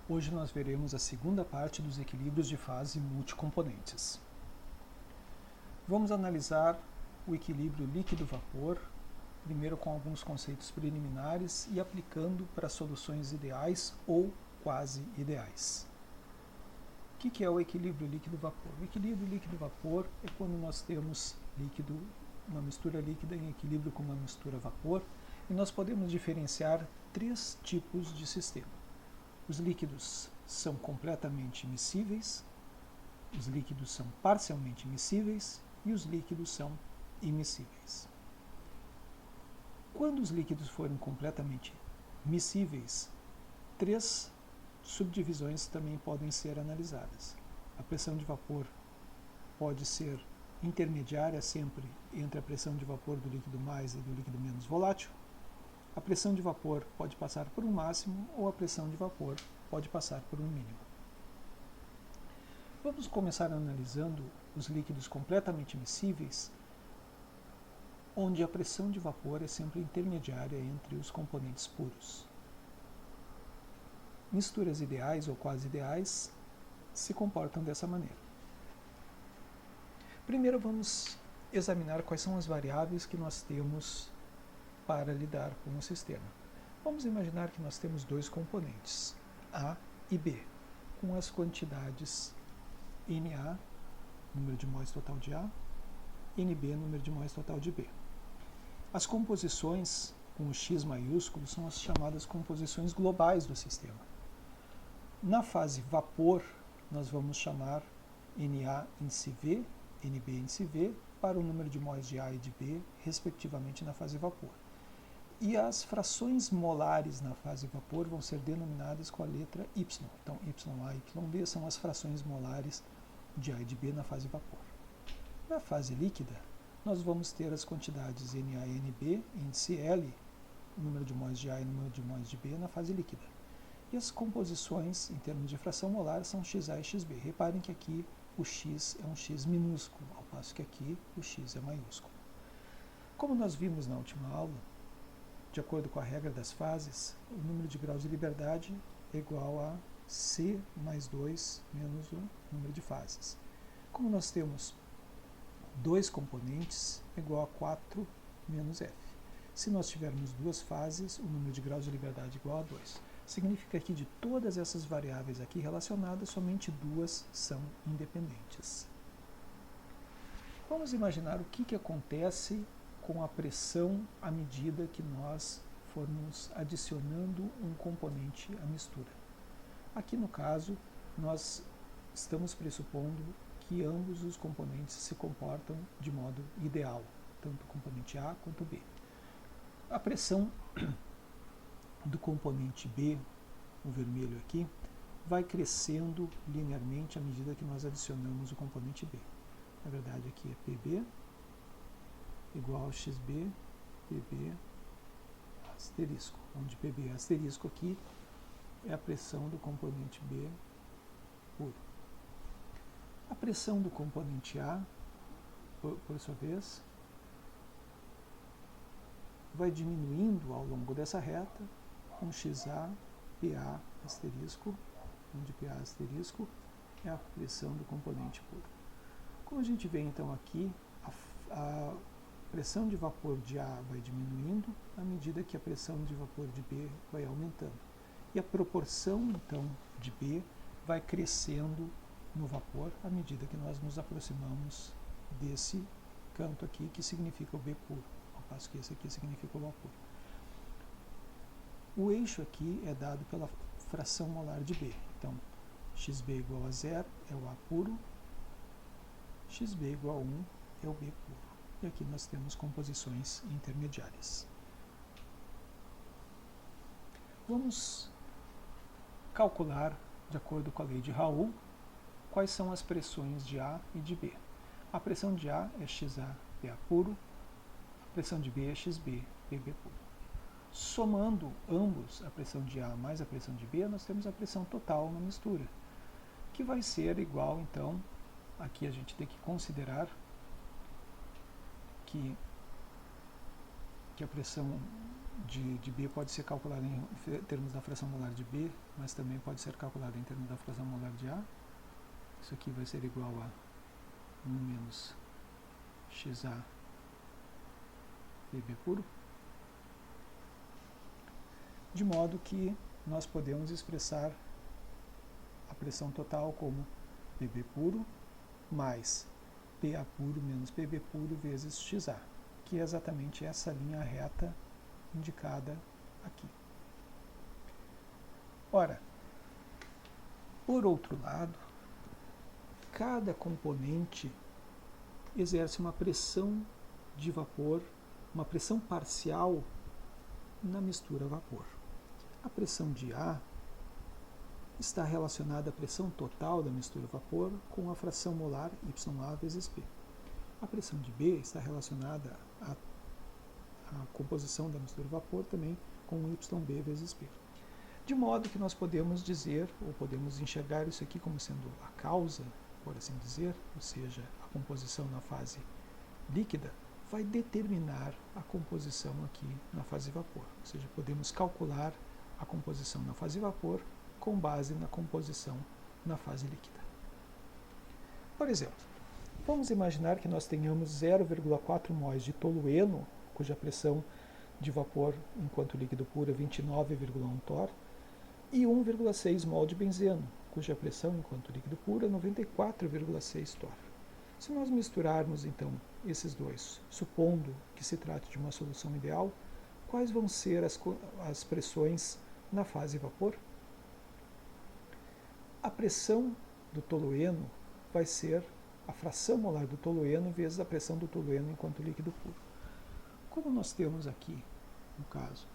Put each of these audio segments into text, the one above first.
Hoje nós veremos a segunda parte dos equilíbrios de fase multicomponentes. Vamos analisar o equilíbrio líquido-vapor, primeiro com alguns conceitos preliminares e aplicando para soluções ideais ou quase ideais. O que é o equilíbrio líquido-vapor? O equilíbrio líquido-vapor é quando nós temos líquido, uma mistura líquida em equilíbrio com uma mistura vapor, e nós podemos diferenciar três tipos de sistema. Os líquidos são completamente miscíveis, os líquidos são parcialmente miscíveis e os líquidos são immiscíveis. Quando os líquidos forem completamente miscíveis, três subdivisões também podem ser analisadas. A pressão de vapor pode ser intermediária sempre entre a pressão de vapor do líquido mais e do líquido menos volátil. A pressão de vapor pode passar por um máximo ou a pressão de vapor pode passar por um mínimo. Vamos começar analisando os líquidos completamente miscíveis, onde a pressão de vapor é sempre intermediária entre os componentes puros. Misturas ideais ou quase ideais se comportam dessa maneira. Primeiro vamos examinar quais são as variáveis que nós temos para lidar com o sistema. Vamos imaginar que nós temos dois componentes, A e B, com as quantidades Na, número de mols total de A, Nb, número de mols total de B. As composições com o X maiúsculo são as chamadas composições globais do sistema. Na fase vapor, nós vamos chamar Na índice V, Nb índice V, para o número de mols de A e de B, respectivamente na fase vapor. E as frações molares na fase vapor vão ser denominadas com a letra Y. Então, YA e YB são as frações molares de A e de B na fase vapor. Na fase líquida, nós vamos ter as quantidades Na e Nb, índice L, número de mols de A e número de mols de B na fase líquida. E as composições, em termos de fração molar, são XA e XB. Reparem que aqui o X é um X minúsculo, ao passo que aqui o X é maiúsculo. Como nós vimos na última aula, de acordo com a regra das fases, o número de graus de liberdade é igual a C mais 2 menos o número de fases. Como nós temos dois componentes, é igual a 4 menos F. Se nós tivermos duas fases, o número de graus de liberdade é igual a 2. Significa que de todas essas variáveis aqui relacionadas, somente duas são independentes. Vamos imaginar o que acontece com a pressão à medida que nós formos adicionando um componente à mistura. Aqui no caso, nós estamos pressupondo que ambos os componentes se comportam de modo ideal, tanto o componente A quanto B. A pressão do componente B, o vermelho aqui, vai crescendo linearmente à medida que nós adicionamos o componente B. Na verdade, aqui é PB igual a XB, PB asterisco, onde PB asterisco aqui é a pressão do componente B puro. A pressão do componente A, por sua vez, vai diminuindo ao longo dessa reta, com XA, PA asterisco, onde PA asterisco é a pressão do componente puro. Como a gente vê então aqui, a pressão de vapor de A vai diminuindo à medida que a pressão de vapor de B vai aumentando. E a proporção, então, de B vai crescendo no vapor à medida que nós nos aproximamos desse canto aqui, que significa o B puro, ao passo que esse aqui significa o A puro. O eixo aqui é dado pela fração molar de B. Então, XB igual a 0 é o A puro, XB igual a 1 é o B puro. E aqui nós temos composições intermediárias. Vamos calcular, de acordo com a lei de Raoult, quais são as pressões de A e de B. A pressão de A é XA, PA puro, a pressão de B é XB, PB puro. Somando ambos, a pressão de A mais a pressão de B, nós temos a pressão total na mistura, que vai ser igual, então, aqui a gente tem que considerar que a pressão de B pode ser calculada em termos da fração molar de B, mas também pode ser calculada em termos da fração molar de A. Isso aqui vai ser igual a 1 menos XA PB puro, de modo que nós podemos expressar a pressão total como PB puro mais PA puro menos PB puro vezes XA, que é exatamente essa linha reta indicada aqui. Ora, por outro lado, cada componente exerce uma pressão de vapor, uma pressão parcial na mistura a vapor. A pressão de A está relacionada à pressão total da mistura a vapor com a fração molar YA vezes P. A pressão de B está relacionada à composição da mistura a vapor também com YB vezes P. De modo que nós podemos dizer, ou podemos enxergar isso aqui como sendo a causa, por assim dizer, ou seja, a composição na fase líquida, vai determinar a composição aqui na fase vapor. Ou seja, podemos calcular a composição na fase vapor com base na composição na fase líquida. Por exemplo, vamos imaginar que nós tenhamos 0,4 mol de tolueno, cuja pressão de vapor enquanto líquido puro é 29,1 torr, e 1,6 mol de benzeno, cuja pressão enquanto líquido puro é 94,6 torr. Se nós misturarmos então esses dois, supondo que se trate de uma solução ideal, quais vão ser as pressões na fase vapor? A pressão do tolueno vai ser a fração molar do tolueno vezes a pressão do tolueno enquanto líquido puro. Como nós temos aqui, no caso,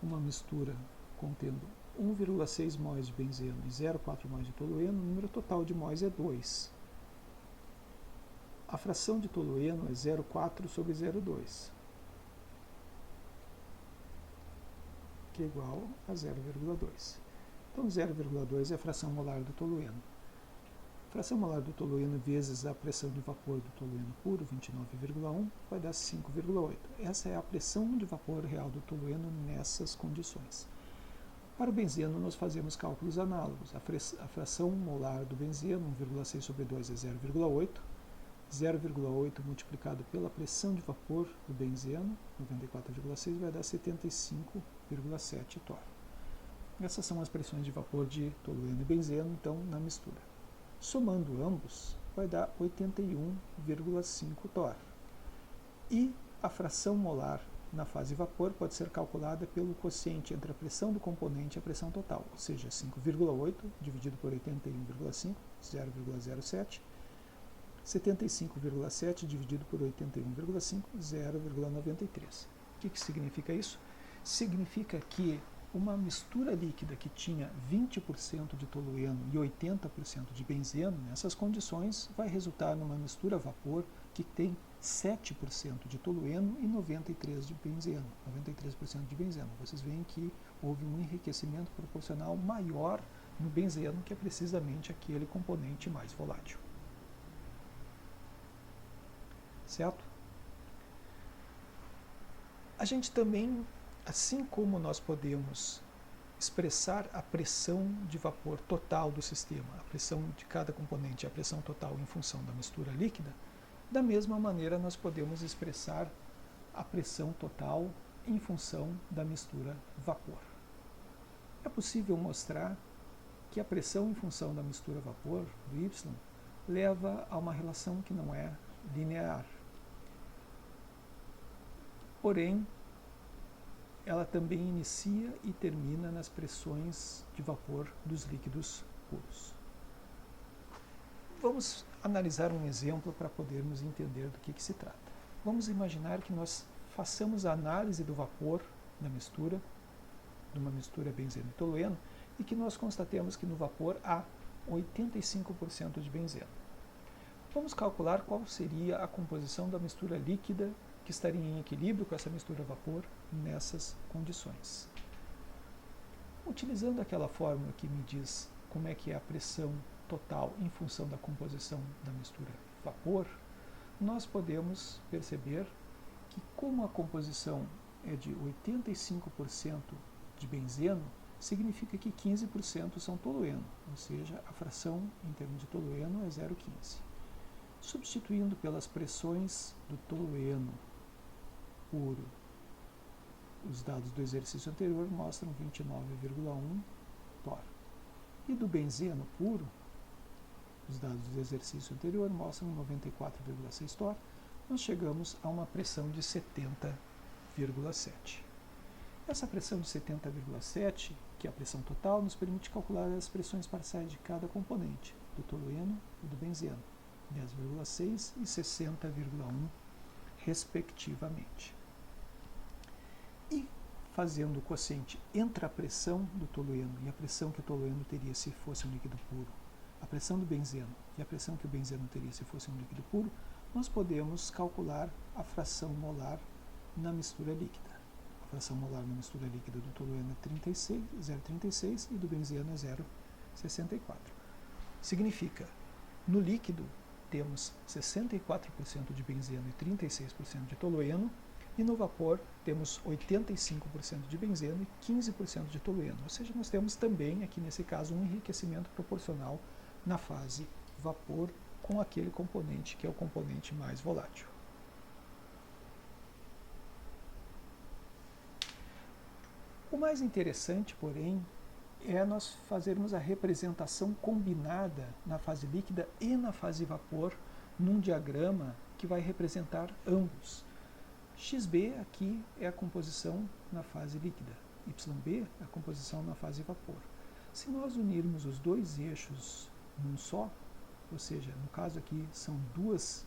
uma mistura contendo 1,6 mol de benzeno e 0,4 mol de tolueno, o número total de mols é 2. A fração de tolueno é 0,4 sobre 0,2, que é igual a 0,2. Então 0,2 é a fração molar do tolueno. A fração molar do tolueno vezes a pressão de vapor do tolueno puro, 29,1, vai dar 5,8. Essa é a pressão de vapor real do tolueno nessas condições. Para o benzeno, nós fazemos cálculos análogos. A fração molar do benzeno, 1,6 sobre 2 é 0,8. 0,8 multiplicado pela pressão de vapor do benzeno, 94,6, vai dar 75,7 torr. Essas são as pressões de vapor de tolueno e benzeno, então, na mistura. Somando ambos, vai dar 81,5 torr. E a fração molar na fase vapor pode ser calculada pelo quociente entre a pressão do componente e a pressão total, ou seja, 5,8 dividido por 81,5, 0,07, 75,7 dividido por 81,5, 0,93. O que significa isso? Significa que uma mistura líquida que tinha 20% de tolueno e 80% de benzeno, nessas condições, vai resultar numa mistura a vapor que tem 7% de tolueno e 93% de benzeno. 93% de benzeno. Vocês veem que houve um enriquecimento proporcional maior no benzeno, que é precisamente aquele componente mais volátil. Certo? A gente também, assim como nós podemos expressar a pressão de vapor total do sistema, a pressão de cada componente, a pressão total em função da mistura líquida, da mesma maneira nós podemos expressar a pressão total em função da mistura vapor. É possível mostrar que a pressão em função da mistura vapor, do Y, leva a uma relação que não é linear. Porém, ela também inicia e termina nas pressões de vapor dos líquidos puros. Vamos analisar um exemplo para podermos entender do que se trata. Vamos imaginar que nós façamos a análise do vapor da mistura, de uma mistura benzeno e tolueno, e que nós constatemos que no vapor há 85% de benzeno. Vamos calcular qual seria a composição da mistura líquida que estaria em equilíbrio com essa mistura a vapor nessas condições. Utilizando aquela fórmula que me diz como é que é a pressão total em função da composição da mistura vapor, nós podemos perceber que como a composição é de 85% de benzeno, significa que 15% são tolueno, ou seja, a fração em termos de tolueno é 0,15. Substituindo pelas pressões do tolueno puro, os dados do exercício anterior mostram 29,1 torr. E do benzeno puro, os dados do exercício anterior mostram 94,6 torr. Nós chegamos a uma pressão de 70,7. Essa pressão de 70,7, que é a pressão total, nos permite calcular as pressões parciais de cada componente, do tolueno e do benzeno, 10,6 e 60,1, respectivamente. E fazendo o quociente entre a pressão do tolueno e a pressão que o tolueno teria se fosse um líquido puro, a pressão do benzeno e a pressão que o benzeno teria se fosse um líquido puro, nós podemos calcular a fração molar na mistura líquida. A fração molar na mistura líquida do tolueno é 0,36 e do benzeno é 0,64. Significa, no líquido temos 64% de benzeno e 36% de tolueno, e no vapor temos 85% de benzeno e 15% de tolueno. Ou seja, nós temos também, aqui nesse caso, um enriquecimento proporcional na fase vapor com aquele componente que é o componente mais volátil. O mais interessante, porém, é nós fazermos a representação combinada na fase líquida e na fase vapor num diagrama que vai representar ambos. XB aqui é a composição na fase líquida, YB é a composição na fase vapor. Se nós unirmos os dois eixos num só, ou seja, no caso aqui são duas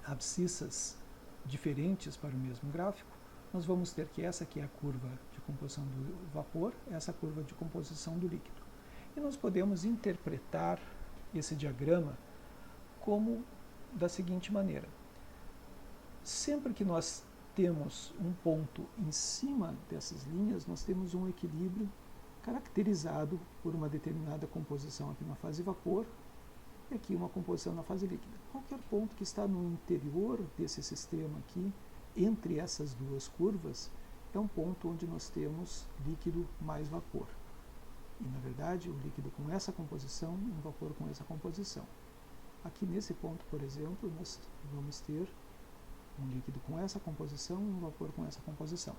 abscissas diferentes para o mesmo gráfico, nós vamos ter que essa aqui é a curva de composição do vapor, essa curva de composição do líquido. E nós podemos interpretar esse diagrama como da seguinte maneira. Sempre que nós temos um ponto em cima dessas linhas, nós temos um equilíbrio caracterizado por uma determinada composição aqui na fase vapor e aqui uma composição na fase líquida. Qualquer ponto que está no interior desse sistema aqui, entre essas duas curvas, é um ponto onde nós temos líquido mais vapor. E, na verdade, o líquido com essa composição e um vapor com essa composição. Aqui nesse ponto, por exemplo, nós vamos ter um líquido com essa composição e um vapor com essa composição.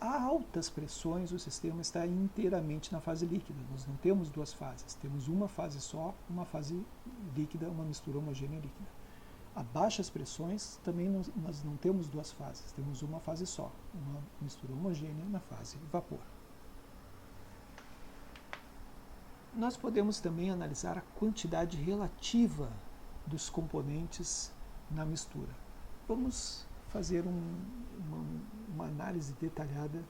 A altas pressões, o sistema está inteiramente na fase líquida. Nós não temos duas fases, temos uma fase só, uma fase líquida, uma mistura homogênea líquida. A baixas pressões, também nós não temos duas fases, temos uma fase só, uma mistura homogênea na fase vapor. Nós podemos também analisar a quantidade relativa dos componentes na mistura. Vamos fazer uma análise detalhada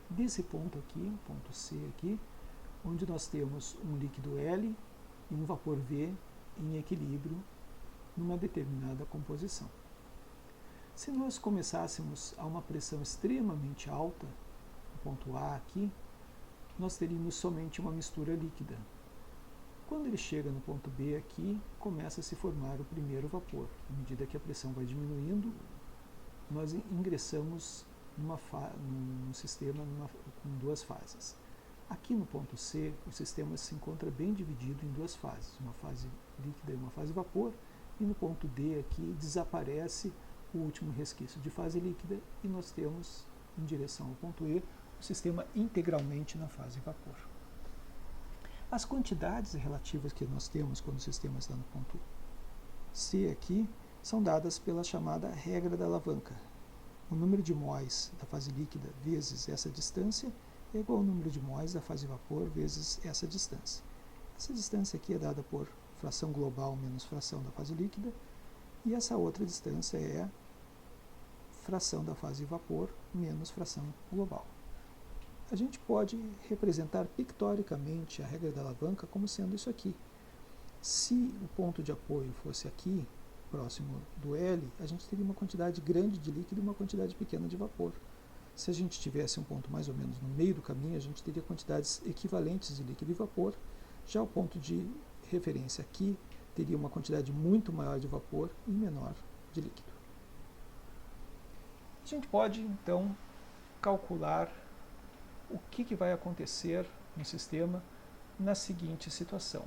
desse ponto aqui, ponto C aqui, onde nós temos um líquido L e um vapor V em equilíbrio numa determinada composição. Se nós começássemos a uma pressão extremamente alta, no ponto A aqui, nós teríamos somente uma mistura líquida. Quando ele chega no ponto B aqui, começa a se formar o primeiro vapor. À medida que a pressão vai diminuindo, nós ingressamos num sistema com duas fases. Aqui no ponto C, o sistema se encontra bem dividido em duas fases, uma fase líquida e uma fase vapor, e no ponto D aqui desaparece o último resquício de fase líquida e nós temos, em direção ao ponto E, o sistema integralmente na fase vapor. As quantidades relativas que nós temos quando o sistema está no ponto C aqui são dadas pela chamada regra da alavanca. O número de mols da fase líquida vezes essa distância é igual ao número de mols da fase vapor vezes essa distância. Essa distância aqui é dada por fração global menos fração da fase líquida, e essa outra distância é fração da fase vapor menos fração global. A gente pode representar pictoricamente a regra da alavanca como sendo isso aqui. Se o ponto de apoio fosse aqui, próximo do L, a gente teria uma quantidade grande de líquido e uma quantidade pequena de vapor. Se a gente tivesse um ponto mais ou menos no meio do caminho, a gente teria quantidades equivalentes de líquido e vapor. Já o ponto de referência aqui teria uma quantidade muito maior de vapor e menor de líquido. A gente pode, então, calcular o que vai acontecer no sistema na seguinte situação.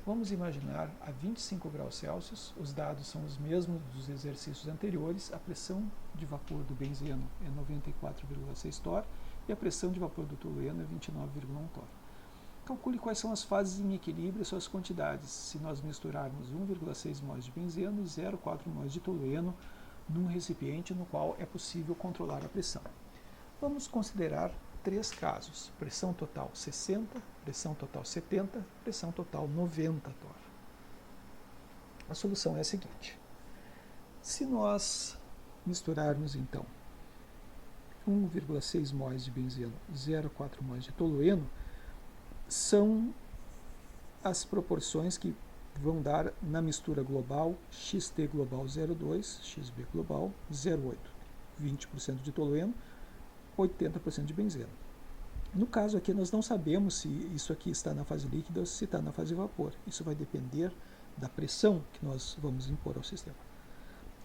Vamos imaginar a 25 graus Celsius, os dados são os mesmos dos exercícios anteriores, a pressão de vapor do benzeno é 94,6 torr e a pressão de vapor do tolueno é 29,1 torr. Calcule quais são as fases em equilíbrio e suas quantidades, se nós misturarmos 1,6 mol de benzeno e 0,4 mol de tolueno num recipiente no qual é possível controlar a pressão. Vamos considerar 3 casos: pressão total 60, pressão total 70, pressão total 90 torr. A solução é a seguinte: se nós misturarmos então 1,6 mol de benzeno, 0,4 mol de tolueno, são as proporções que vão dar na mistura global xt global 0,2, xb global 0,8, 20% de tolueno, 80% de benzeno. No caso aqui, nós não sabemos se isso aqui está na fase líquida ou se está na fase vapor. Isso vai depender da pressão que nós vamos impor ao sistema.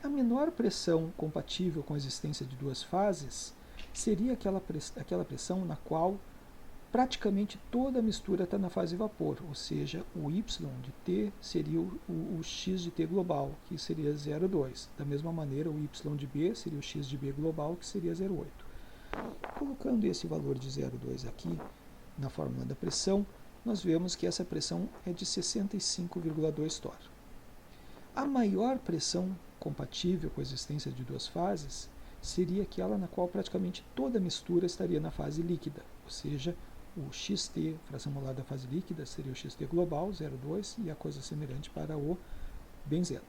A menor pressão compatível com a existência de duas fases seria aquela pressão na qual praticamente toda a mistura está na fase vapor, ou seja, o Y de T seria o X de T global, que seria 0,2. Da mesma maneira, o Y de B seria o X de B global, que seria 0,8. Colocando esse valor de 0,2 aqui na fórmula da pressão, nós vemos que essa pressão é de 65,2 torr. A maior pressão compatível com a existência de duas fases seria aquela na qual praticamente toda a mistura estaria na fase líquida, ou seja, o xt, fração molar da fase líquida, seria o xt global, 0,2, e a coisa semelhante para o benzeno.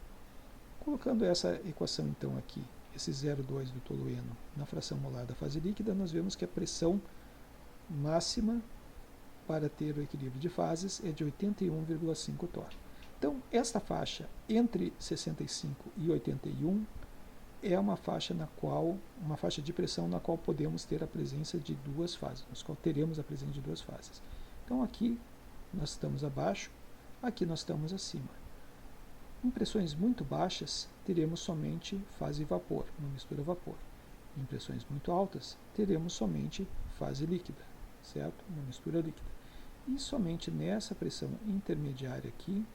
Colocando essa equação então aqui, esse 0,2 do tolueno na fração molar da fase líquida, nós vemos que a pressão máxima para ter o equilíbrio de fases é de 81,5 torr. Então, esta faixa entre 65 e 81 é uma faixa de pressão na qual podemos ter a presença de duas fases, na qual teremos a presença de duas fases. Então, aqui nós estamos abaixo, aqui nós estamos acima. Em pressões muito baixas, teremos somente fase vapor, uma mistura vapor. Em pressões muito altas, teremos somente fase líquida, certo? Uma mistura líquida. E somente nessa pressão intermediária aqui,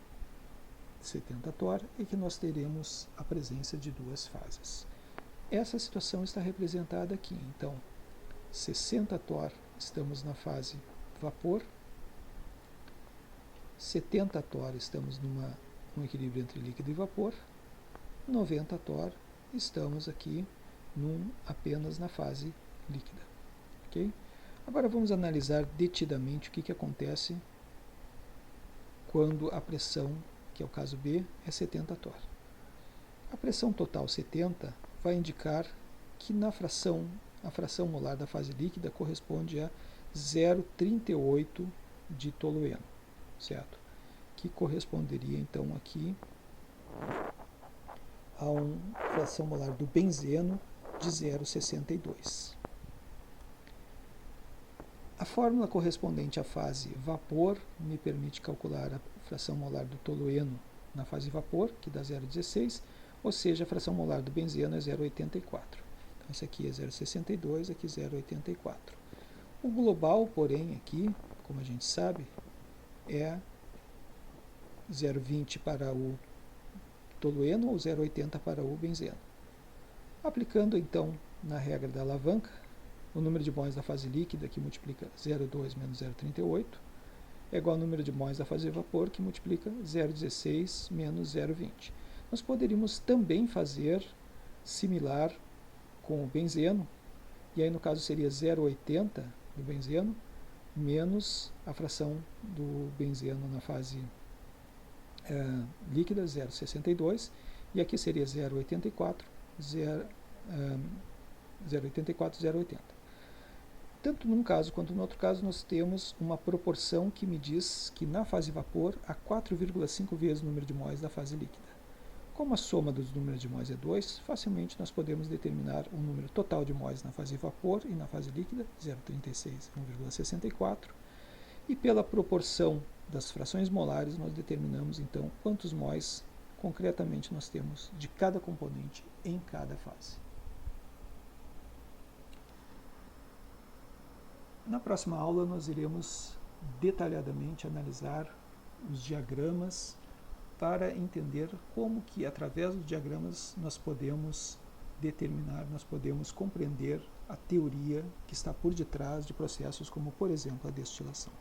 70 torr, é que nós teremos a presença de duas fases. Essa situação está representada aqui. Então, 60 torr estamos na fase vapor, 70 torr estamos num equilíbrio entre líquido e vapor, 90 torr estamos aqui apenas na fase líquida. Okay? Agora vamos analisar detidamente o que acontece quando a pressão, que é o caso B, é 70 torr. A pressão total 70 vai indicar que a fração molar da fase líquida corresponde a 0,38 de tolueno, certo? Que corresponderia então aqui a uma fração molar do benzeno de 0,62. A fórmula correspondente à fase vapor me permite calcular a fração molar do tolueno na fase vapor, que dá 0,16, ou seja, a fração molar do benzeno é 0,84. Então, isso aqui é 0,62, aqui 0,84. O global, porém, aqui, como a gente sabe, é 0,20 para o tolueno ou 0,80 para o benzeno. Aplicando, então, na regra da alavanca, o número de mols da fase líquida, que multiplica 0,2 menos 0,38, é igual ao número de mols da fase vapor, que multiplica 0,16 menos 0,20. Nós poderíamos também fazer similar com o benzeno, e aí no caso seria 0,80 do benzeno, menos a fração do benzeno na fase líquida, 0,62, e aqui seria 0,84, 0,80. Tanto num caso quanto no outro caso, nós temos uma proporção que me diz que na fase vapor há 4,5 vezes o número de mols da fase líquida. Como a soma dos números de mols é 2, facilmente nós podemos determinar o número total de mols na fase vapor e na fase líquida, 0,36 e 1,64, e pela proporção das frações molares nós determinamos então quantos mols concretamente nós temos de cada componente em cada fase. Na próxima aula nós iremos detalhadamente analisar os diagramas para entender como que através dos diagramas nós podemos determinar, nós podemos compreender a teoria que está por detrás de processos como, por exemplo, a destilação.